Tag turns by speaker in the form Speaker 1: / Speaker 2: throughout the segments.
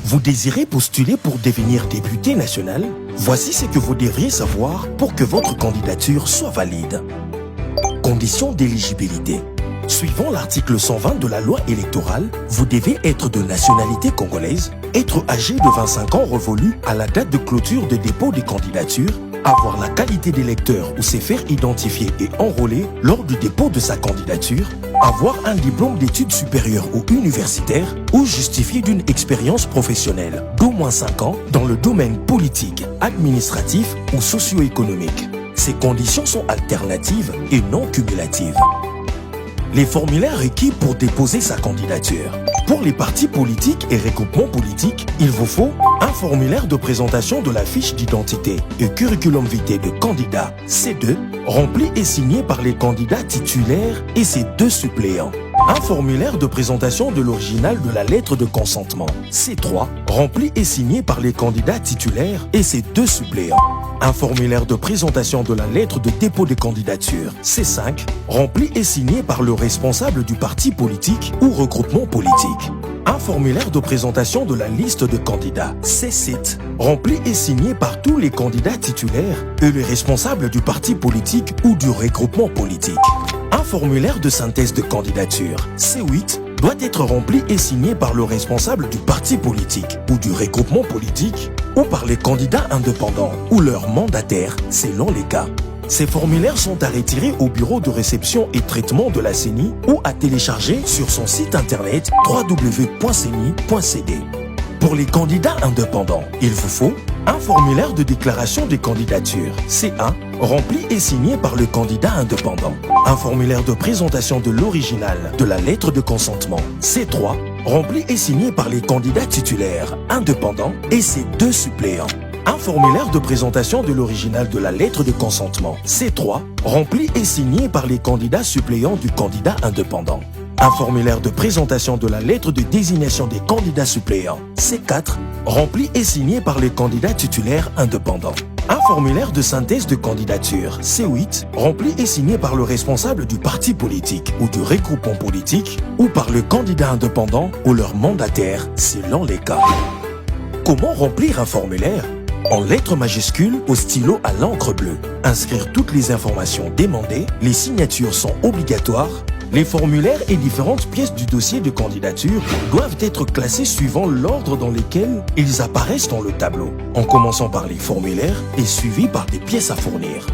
Speaker 1: Vous désirez postuler pour devenir député national? Voici ce que vous devriez savoir pour que votre candidature soit valide. Conditions d'éligibilité. Suivant l'article 120 de la loi électorale, vous devez être de nationalité congolaise, être âgé de 25 ans révolu à la date de clôture de dépôt des candidatures, avoir la qualité d'électeur ou se faire identifier et enrôler lors du dépôt de sa candidature, avoir un diplôme d'études supérieures ou universitaires ou justifier d'une expérience professionnelle d'au moins 5 ans dans le domaine politique, administratif ou socio-économique. Ces conditions sont alternatives et non cumulatives. Les formulaires requis pour déposer sa candidature. Pour les partis politiques et regroupements politiques, il vous faut un formulaire de présentation de la fiche d'identité et curriculum vitae de candidat C2, rempli et signé par les candidats titulaires et ses 2 suppléants. Un formulaire de présentation de l'original de la lettre de consentement C3, rempli et signé par les candidats titulaires et ses 2 suppléants. Un formulaire de présentation de la lettre de dépôt de candidature C5, rempli et signé par le responsable du parti politique ou regroupement politique. Un formulaire de présentation de la liste de candidats C7, rempli et signé par tous les candidats titulaires et les responsables du parti politique ou du regroupement politique. Un formulaire de synthèse de candidature C8 doit être rempli et signé par le responsable du parti politique ou du regroupement politique ou par les candidats indépendants ou leurs mandataires selon les cas. Ces formulaires sont à retirer au bureau de réception et traitement de la CENI ou à télécharger sur son site internet www.ceni.cd. Pour les candidats indépendants, il vous faut un formulaire de déclaration de candidature C1, rempli et signé par le candidat indépendant. Un formulaire de présentation de l'original de la lettre de consentement C3, rempli et signé par les candidats titulaires indépendants et ses 2 suppléants. Un formulaire de présentation de l'original de la lettre de consentement C3, rempli et signé par les candidats suppléants du candidat indépendant. Un formulaire de présentation de la lettre de désignation des candidats suppléants C4, rempli et signé par les candidats titulaires indépendants. Un formulaire de synthèse de candidature C8, rempli et signé par le responsable du parti politique ou du regroupement politique ou par le candidat indépendant ou leur mandataire selon les cas. Comment remplir un formulaire? En lettres majuscules au stylo à l'encre bleue. Inscrire toutes les informations demandées, les signatures sont obligatoires. Les formulaires et différentes pièces du dossier de candidature doivent être classées suivant l'ordre dans lequel ils apparaissent dans le tableau, en commençant par les formulaires et suivis par des pièces à fournir.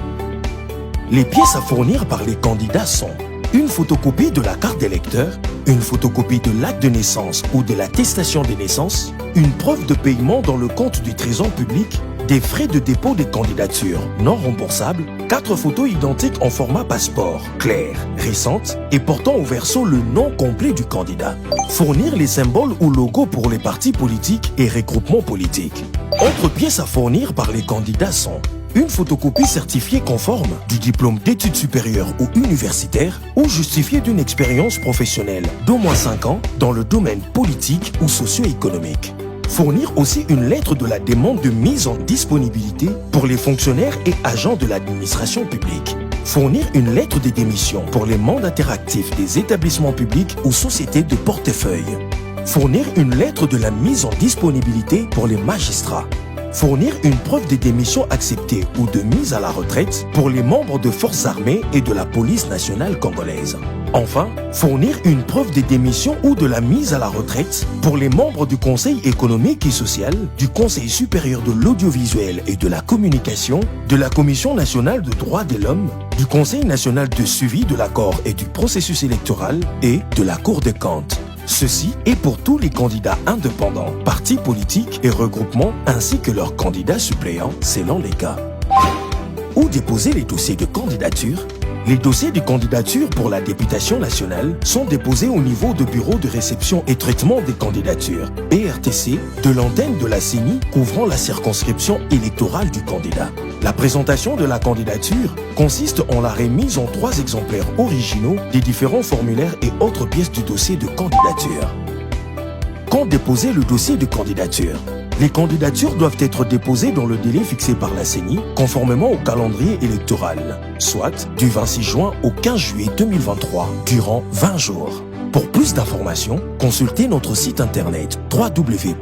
Speaker 1: Les pièces à fournir par les candidats sont une photocopie de la carte d'électeur, une photocopie de l'acte de naissance ou de l'attestation de naissance, une preuve de paiement dans le compte du Trésor public, des frais de dépôt des candidatures non remboursables, 4 photos identiques en format passeport, claires, récentes et portant au verso le nom complet du candidat. Fournir les symboles ou logos pour les partis politiques et regroupements politiques. Autres pièces à fournir par les candidats sont une photocopie certifiée conforme du diplôme d'études supérieures ou universitaires ou justifiée d'une expérience professionnelle d'au moins 5 ans dans le domaine politique ou socio-économique. Fournir aussi une lettre de la demande de mise en disponibilité pour les fonctionnaires et agents de l'administration publique. Fournir une lettre de démission pour les mandataires actifs des établissements publics ou sociétés de portefeuille. Fournir une lettre de la mise en disponibilité pour les magistrats. Fournir une preuve de démission acceptée ou de mise à la retraite pour les membres de forces armées et de la police nationale congolaise. Enfin, fournir une preuve de démission ou de la mise à la retraite pour les membres du Conseil économique et social, du Conseil supérieur de l'audiovisuel et de la communication, de la Commission nationale des droits de l'homme, du Conseil national de suivi de l'accord et du processus électoral et de la Cour des comptes. Ceci est pour tous les candidats indépendants, partis politiques et regroupements ainsi que leurs candidats suppléants selon les cas. Où déposer les dossiers de candidature? Les dossiers de candidature pour la députation nationale sont déposés au niveau de bureau de réception et traitement des candidatures, BRTC, de l'antenne de la CENI couvrant la circonscription électorale du candidat. La présentation de la candidature consiste en la remise en 3 exemplaires originaux des différents formulaires et autres pièces du dossier de candidature. Quand déposer le dossier de candidature? Les candidatures doivent être déposées dans le délai fixé par la CENI, conformément au calendrier électoral, soit du 26 juin au 15 juillet 2023, durant 20 jours. Pour plus d'informations, consultez notre site internet www.ceni.cd.